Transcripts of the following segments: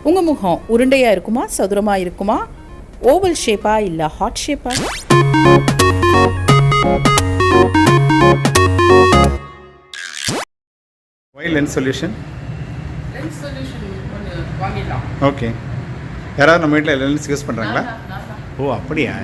உங்கள் முகம் உருண்டையாக இருக்குமா, சதுரமாக இருக்குமா, ஓவல் ஷேப்பா இல்லை hot ஷேப்பா? Why lens solution? Lens solution ஒன்று வாங்கிடலாம். ஓகே. யாராவது நம்ம வீட்டில் லென்ஸ் யூஸ் பண்ணுறாங்களா? ஓ அப்படியா?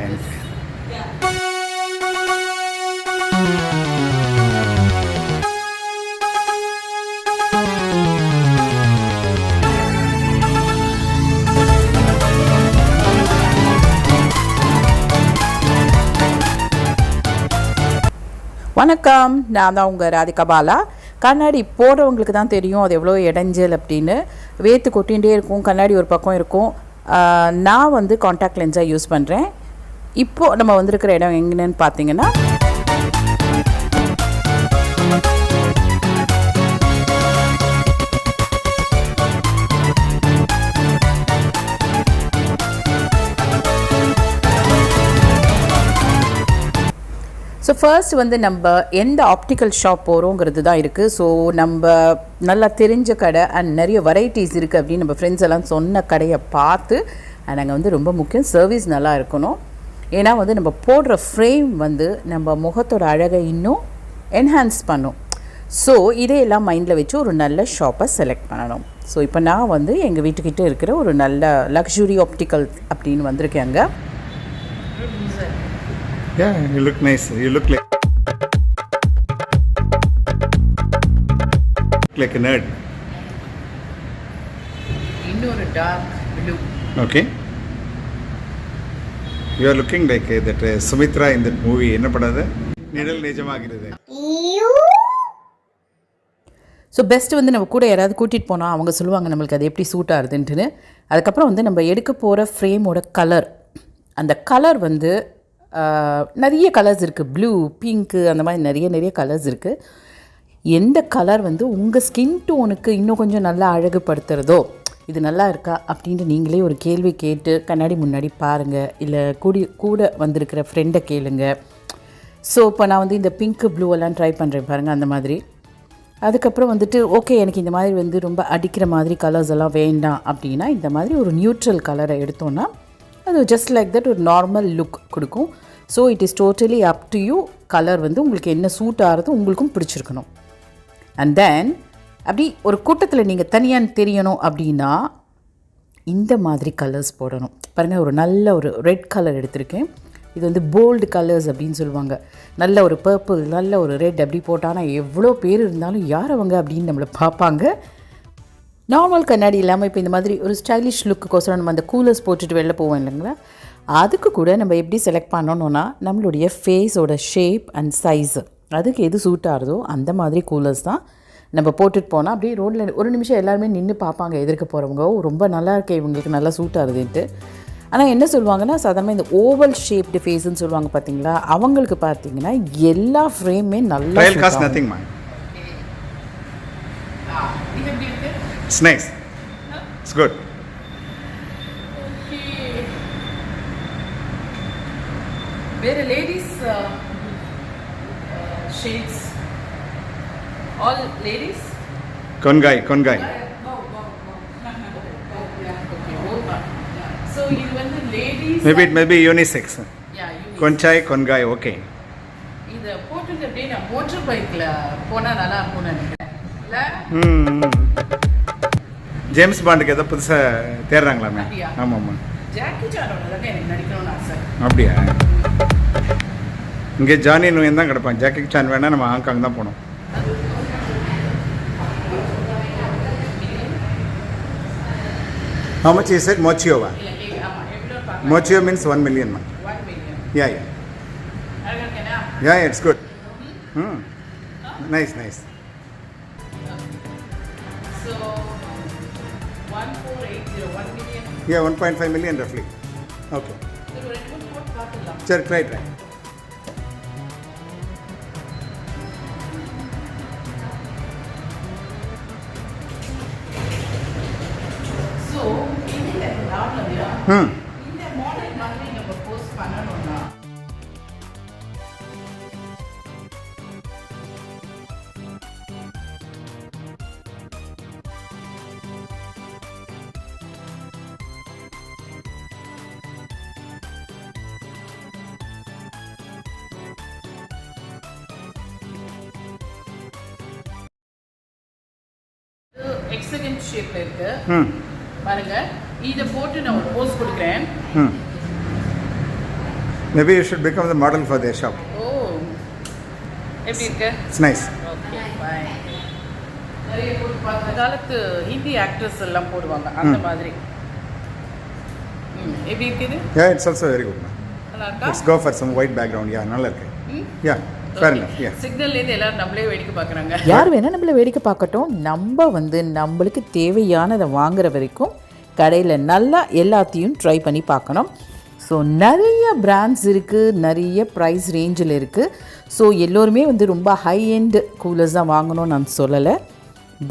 வணக்கம், நான் தான் உங்கள் ராதிகா பாலா. கண்ணாடி போடுறவங்களுக்கு தான் தெரியும் அது எவ்வளோ இடைஞ்சல் அப்படின்னு. வேத்து கொட்டிகிட்டே இருக்கும், கண்ணாடி ஒரு பக்கம் இருக்கும். நான் வந்து காண்டாக்ட் லென்ஸாக யூஸ் பண்ணுறேன். இப்போது நம்ம வந்திருக்கிற இடம் எங்கன்னு பார்த்தீங்கன்னா, ஸோ ஃபர்ஸ்ட் வந்து நம்ம எந்த ஆப்டிக்கல் ஷாப் போகிறோங்கிறது தான் இருக்குது. ஸோ நம்ம நல்லா தெரிஞ்ச கடை அண்ட் நிறைய வெரைட்டிஸ் இருக்குது அப்படின்னு நம்ம ஃப்ரெண்ட்ஸ் எல்லாம் சொன்ன கடையை பார்த்து, அண்ட் அங்கே வந்து ரொம்ப முக்கியம் சர்வீஸ் நல்லா இருக்கணும். ஏன்னா வந்து நம்ம போடுற ஃப்ரேம் வந்து நம்ம முகத்தோட அழகை இன்னும் என்ஹான்ஸ் பண்ணும். ஸோ இதையெல்லாம் மைண்டில் வச்சு ஒரு நல்ல ஷாப்பை செலக்ட் பண்ணணும். ஸோ இப்போ நான் வந்து எங்கள் வீட்டுக்கிட்ட இருக்கிற ஒரு நல்ல லக்ஸுரி ஆப்டிக்கல் அப்படின்னு வந்திருக்கேன். அங்கே Yeah, you look nice. You look like a nerd. இன்னொரு dark blue. Okay. You are looking like that Sumitra in that movie. என்ன படாது? நிழல் நிஜமாகிறது. ஸோ பெஸ்ட்டு வந்து நம்ம கூட யாராவது கூட்டிகிட்டு போனால் அவங்க சொல்லுவாங்க நம்மளுக்கு அது எப்படி சூட் ஆகுதுன்ட்டுன்னு. அதுக்கப்புறம் வந்து நம்ம எடுக்க போகிற ஃப்ரேமோட கலர், அந்த கலர் வந்து நிறைய கலர்ஸ் இருக்குது. ப்ளூ, பிங்க்கு, அந்த மாதிரி நிறைய கலர்ஸ் இருக்குது. எந்த கலர் வந்து உங்கள் ஸ்கின் டோனுக்கு இன்னும் கொஞ்சம் நல்லா அழகுபடுத்துகிறதோ, இது நல்லா இருக்கா அப்படின்ட்டு நீங்களே ஒரு கேள்வி கேட்டு கண்ணாடி முன்னாடி பாருங்கள், இல்லை கூட வந்திருக்கிற ஃப்ரெண்டை கேளுங்க. ஸோ இப்போ நான் வந்து இந்த பிங்க்கு ப்ளூவெல்லாம் ட்ரை பண்ணுறேன் பாருங்கள், அந்த மாதிரி. அதுக்கப்புறம் வந்துட்டு ஓகே எனக்கு இந்த மாதிரி வந்து ரொம்ப அடிக்கிற மாதிரி கலர்ஸ் எல்லாம் வேண்டாம் அப்படின்னா, இந்த மாதிரி ஒரு நியூட்ரல் கலரை எடுத்தோன்னா அது ஜஸ்ட் லைக் தட் ஒரு நார்மல் லுக் கொடுக்கும். So it is totally up to you. Colour வந்து உங்களுக்கு என்ன சூட் ஆகிறது உங்களுக்கும் பிடிச்சிருக்கணும். அண்ட் தென் அப்படி ஒரு கூட்டத்தில் நீங்கள் தனியாக தெரியணும் அப்படின்னா இந்த மாதிரி கலர்ஸ் போடணும். பாருங்கள், ஒரு நல்ல ஒரு ரெட் கலர் எடுத்திருக்கேன். இது வந்து போல்டு கலர்ஸ் அப்படின்னு சொல்லுவாங்க. நல்ல ஒரு பர்பிள், நல்ல ஒரு ரெட் அப்படி போட்டால் எவ்வளோ பேர் இருந்தாலும் யார் அவங்க அப்படின்னு நம்மளை பார்ப்பாங்க. நார்மல் கண்ணாடி இல்லாமல் இப்போ இந்த மாதிரி ஒரு ஸ்டைலிஷ் லுக்குக்கோசரம் நம்ம அந்த கூலர்ஸ் போட்டுட்டு வெளில போவோம் இல்லைங்களா, அதுக்கு கூட நம்ம எப்படி செலக்ட் பண்ணணுன்னா நம்மளுடைய ஃபேஸோட ஷேப் அண்ட் சைஸு, அதுக்கு எது சூட் ஆகுதோ அந்த மாதிரி கூலர்ஸ் தான் நம்ம போட்டுட்டு போனால் அப்படியே ரோட்டில் ஒரு நிமிஷம் எல்லாருமே நின்று பார்ப்பாங்க. எதிர்க்க போகிறவங்க ரொம்ப நல்லா இருக்கே, இவங்களுக்கு நல்லா சூட் ஆகுதுன்ட்டு. ஆனால் என்ன சொல்லுவாங்கன்னா, சாதாரணமாக இந்த ஓவல் ஷேப்டு ஃபேஸ்ன்னு சொல்லுவாங்க பார்த்தீங்களா, அவங்களுக்கு பார்த்தீங்கன்னா எல்லா ஃப்ரேமே நல்லா It's nice. It's good. வேறு ladies shades, all ladies. Kongai. So இது வந்து ladies, Maybe it may be unisex. Konchai, Kongai, okay. இதை போட்டுட்டு அப்படியே நான் மோட்டர் பைக்கில் போனால் நல்லா இருக்கும்னு நினைக்கிறேன். ஜேம்ஸ் பாண்டுக்கு ஏதோ புதுசாக தேடுறாங்களாமே. ஆமாம், ஜாக்கி சானோட தானே எனக்கு நடிக்கணும்னு ஆசை. அப்படியா? இங்கே ஜானி நோயன் தான் கிடப்பான். ஜாக்கி சான் வேணால் நம்ம ஹாங்காங் தான் போனோம். How much is it? Mochio? Mochio means 1 million. 1 million. Yeah. Yeah, it's good. Nice. So 1480, 1 million. Yeah, 1.5 million roughly. Okay. Sure, try. So, இந்த மாடல் மாதிரி நம்ம போஸ்ட் பண்ணணும்னா எக்ஸகன் ஷேப்ல இருக்கு ம் பாருங்க. இதை போட்டு நான் ஒரு போஸ் கொடுக்குறேன். Hmm maybe you should become the model for their shop. ஓ எப்படி இருக்கு? It's nice. Okay bye. நிறைய போட்டு பார்த்த காலத்து ஹிந்தி ஆக்ட்ரஸ் எல்லாம் போடுவாங்க அந்த மாதிரி. எப்படி இருக்குது? Yeah, it's also very good. நல்லா இருக்கா? Let's go for some white background. Yeah, நல்லா இருக்கு. Yeah, fair enough. Yeah. சிக்னல்லேருந்து எல்லாரும் நம்மளே வேடிக்கை பார்க்குறாங்க. யார் வேணால் நம்மளை வேடிக்கை பார்க்கட்டும். நம்ம வந்து நம்மளுக்கு தேவையானதை வாங்குற வரைக்கும் கடையில் நல்லா எல்லாத்தையும் ட்ரை பண்ணி பார்க்கணும். ஸோ நிறைய பிராண்ட்ஸ் இருக்குது, நிறைய ப்ரைஸ் ரேஞ்சில் இருக்குது. ஸோ எல்லோருமே வந்து ரொம்ப ஹை எண்ட் கூலர்ஸ் தான் வாங்கணும்னு நான் சொல்லலை.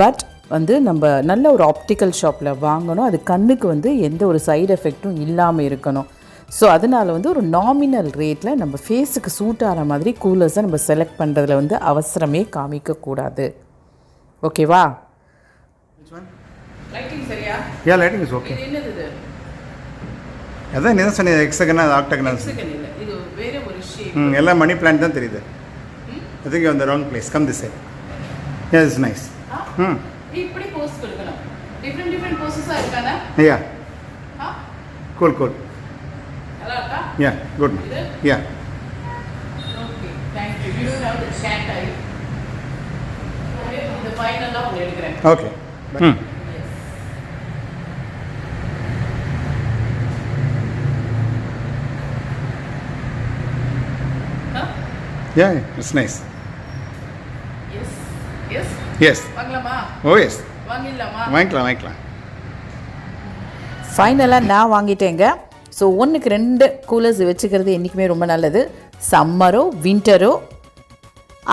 பட் வந்து நம்ம நல்ல ஒரு ஆப்டிக்கல் ஷாப்பில் வாங்கணும். அது கண்ணுக்கு வந்து எந்த ஒரு சைடு எஃபெக்ட்டும் இல்லாமல் இருக்கணும். ஸோ அதனால் வந்து ஒரு நாமினல் ரேட்டில் நம்ம ஃபேஸுக்கு சூட் ஆகிற மாதிரி கூலர்ஸை நம்ம செலக்ட் பண்ணுறதுல வந்து அவசரமே காமிக்கக்கூடாது. ஓகேவா? லைட்டிங் சரியா? Yeah, lighting is okay. இது என்னது இது? அதான் என்ன சொன்னீங்க, எக்ஸகனா ஆக்டகனா? எக்ஸகன் இல்லை, இது வேற ஒரு ஷேப். எல்லாம் மணி பிளான்ட் தான் தெரியுது. I think you're on the wrong place. Come this side. Yeah, it's nice. இப்படி போஸ் கொடுக்கணும். டிஃபரெண்ட் போஸஸா இருக்கானே? Yeah. Cool. நல்லா இருக்கா? Yeah, good. Yeah. Okay, thank you. You don't have the chat eye. Okay, இந்த ஃபைனலா ஒன்னு எடுக்கிறேன். Okay. Yeah, it's nice. Yes. வாங்கலாமா? Oh yes. வாங்கிடலாமா? வாங்கிக்கலாம். ஃபைனலாக நான் வாங்கிட்டேங்க. ஸோ 1க்கு 2 கூலர்ஸ் வச்சுக்கிறது என்றைக்குமே ரொம்ப நல்லது. சம்மரோ வின்டரோ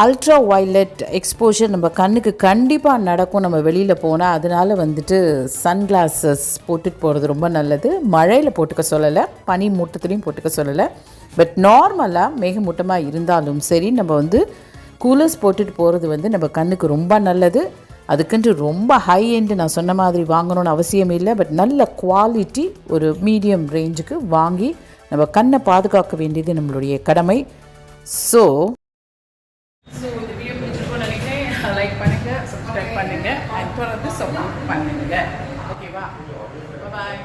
அல்ட்ரா வயலட் எக்ஸ்போஷர் நம்ம கண்ணுக்கு கண்டிப்பாக நடக்கும் நம்ம வெளியில் போனால். அதனால் வந்துட்டு சன்கிளாஸஸ் போட்டுட்டு போகிறது ரொம்ப நல்லது. மழையில் போட்டுக்க சொல்லலை, பனி மூட்டத்துலேயும் போட்டுக்க சொல்லலை. பட் நார்மலாக மேகமூட்டமாக இருந்தாலும் சரி, நம்ம வந்து கூலர்ஸ் போட்டுட்டு போகிறது வந்து நம்ம கண்ணுக்கு ரொம்ப நல்லது. அதுக்குன்ட்டு ரொம்ப ஹை எண்டு நான் சொன்ன மாதிரி வாங்கணும்னு அவசியம் இல்லை. பட் நல்ல குவாலிட்டி ஒரு மீடியம் ரேஞ்சுக்கு வாங்கி நம்ம கண்ணை பாதுகாக்க வேண்டியது நம்மளுடைய கடமை. ஸோ இந்த வீடியோ பிடிச்சிருக்கோன்னு நினைக்கிறேன். லைக் பண்ணுங்கள், சப்ஸ்கிரைப் பண்ணுங்கள், அண்ட் தொடர்ந்து சப்போர்ட் பண்ணுங்கள். ஓகேவா? பாய்.